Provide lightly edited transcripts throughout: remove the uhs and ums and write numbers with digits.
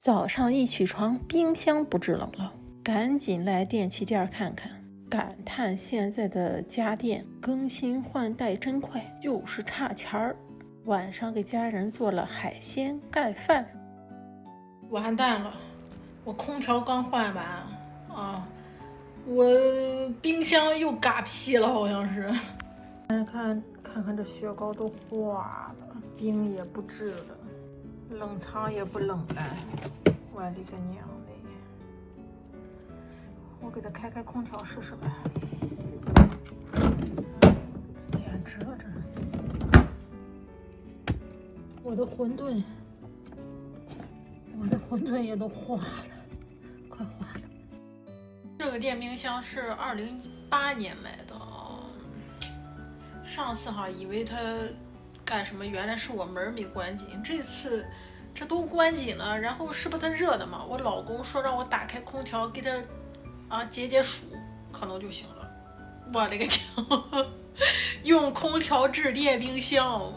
早上一起床，冰箱不制冷了，赶紧来电器店看看，感叹现在的家电更新换代真快，就是差钱儿。晚上给家人做了海鲜盖饭。完蛋了，我空调刚换完啊，我冰箱又嘎屁了，好像是。看看这雪糕都化了，冰也不制了，冷藏也不冷了，我的个娘嘞！我给它开空调试试吧。简直了，这！我的馄饨也都化了，快化了。这个电冰箱是2018年买的啊。上次以为它干什么，原来是我门没关紧。这次这都关紧了，然后是不是它热的嘛？我老公说让我打开空调给它解暑，可能就行了。我勒个娘！用空调制电冰箱，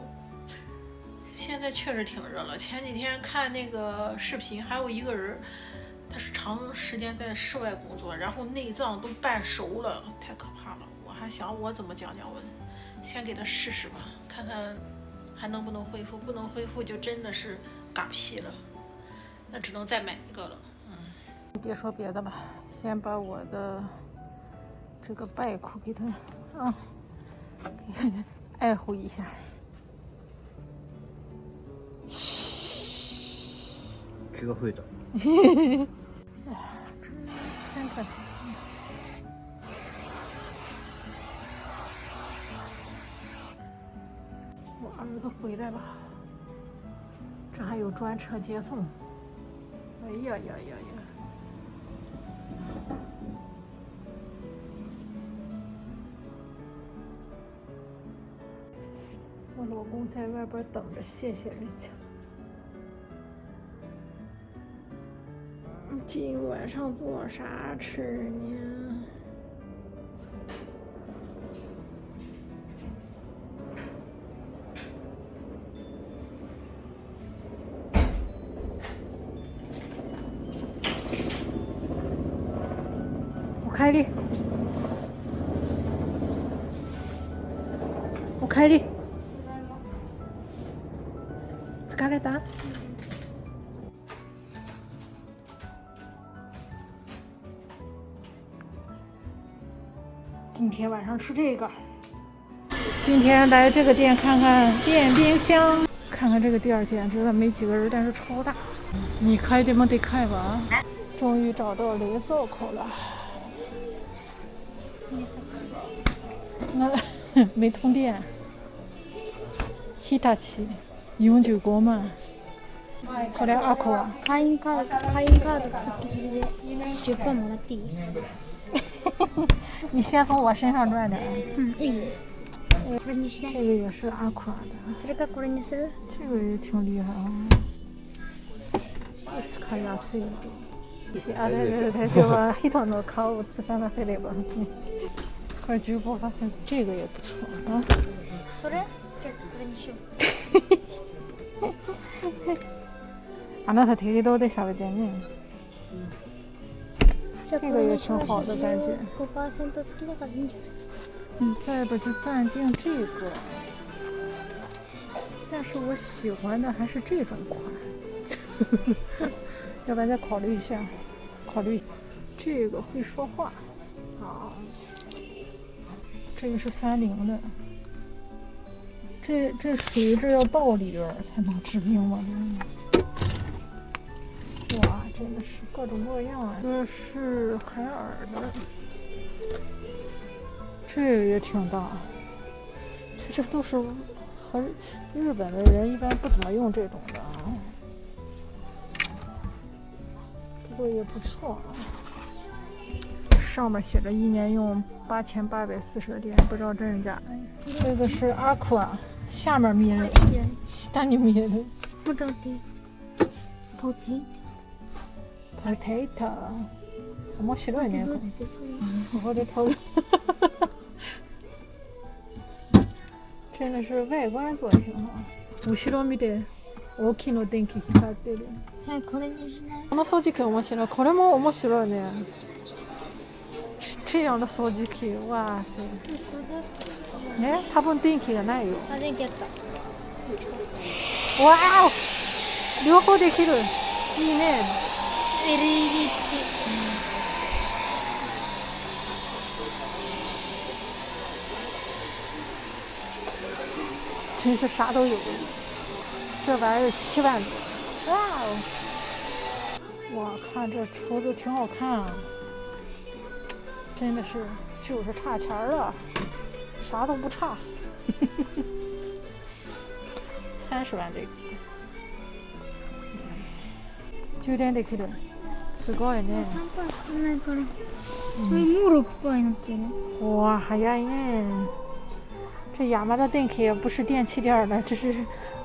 现在确实挺热了。前几天看那个视频，还有一个人，他是长时间在室外工作，然后内脏都半熟了，太可怕了。我还想我怎么降温。先给它试试吧，看看还能不能恢复。不能恢复就真的是嘎屁了，那只能再买一个了。别说别的吧，先把我的这个拜裤给它爱护一下。这个会的。真可怕。我儿子回来了，这还有专车接送。哎呀！我老公在外边等着，谢谢人家。今晚上做啥吃呢？おかえり。疲れた？今天晚上吃这个。今天来这个店看看电冰箱，看看这个店简直了，没几个人，但是超大。你开的吗？得开吧。终于找到冷灶口了。没通电。日立45万。これアコア。会員カード使ってそれで10%もらっていい？你先从我身上赚点。いいよ。これにしない？这个也是阿库阿的。それかこれにする？这个也挺厉害啊。使いやすい。あれ就把人の顔を映さなければ。これ15%，这个也不错啊。それ？じゃあこれにしよう。あなた適当で喋ってね。这个也挺好的感觉。5%付きだからいいんじゃない？你再不就暂定这个，但是我喜欢的还是这种款，要不然再考虑一下。这个会说话啊，这个是30的，这属于这要到里边才能治病吗？哇，真的是各种各样啊！这是海尔的。这个也挺大，这都是和日本的人一般不怎么用这种的啊。不过也不错啊。上面写着1年用8840电，不知道真是假的。这个是阿库啊，下面見える。下に見える。ポテト。面白いね。ここで取る。真的是外观做挺好。後ろ見て。大きの電気光ってる。はい、これにしない。この掃除機面白い。これも面白いね。这样的掃除機、わーせ。ね、多分電気がないよ。あ、電気あった。わーお、両方できる。いいね。LED 付き。真是啥都有。这玩意儿7万多。哇哦！哇，看这厨子挺好看啊。真的是就是差钱了，啥都不差。30万这个。充電できる。すごいね。3%少ないから。これもう6%になってる。哇，早いね。这ヤマダ電機也不是電器店了，这是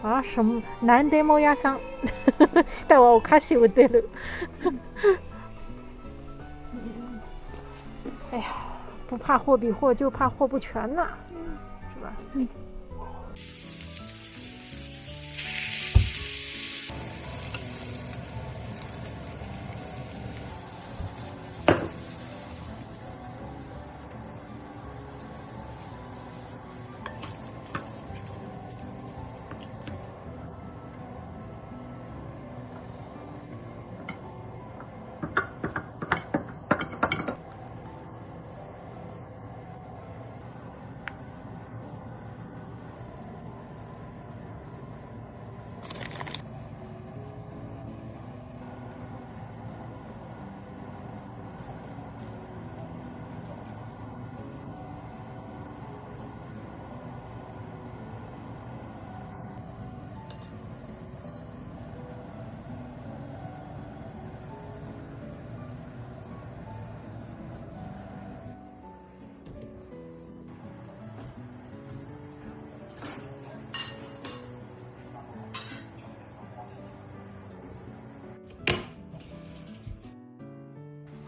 啊什么何でも屋さん。下はお菓子売ってる。哎呀，不怕货比货，就怕货不全呐，是吧？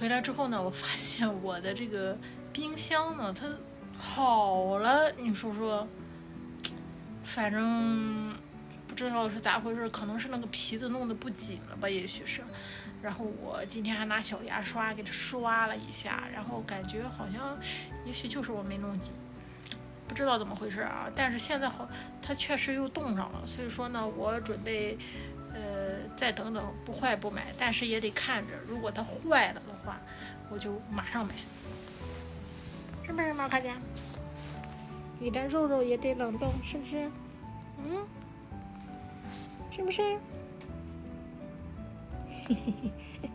回来之后呢，我发现我的这个冰箱呢，它好了，你说说，反正不知道是咋回事，可能是那个皮子弄得不紧了吧，也许是。然后我今天还拿小牙刷给它刷了一下，然后感觉好像，也许就是我没弄紧，不知道怎么回事啊。但是现在好，它确实又冻上了，所以说呢，我准备。再等等，不坏不买，但是也得看着，如果它坏了的话，我就马上买，是不是毛卡家？你的肉肉也得冷冻，是不是？嗯，是不是？嘿嘿嘿。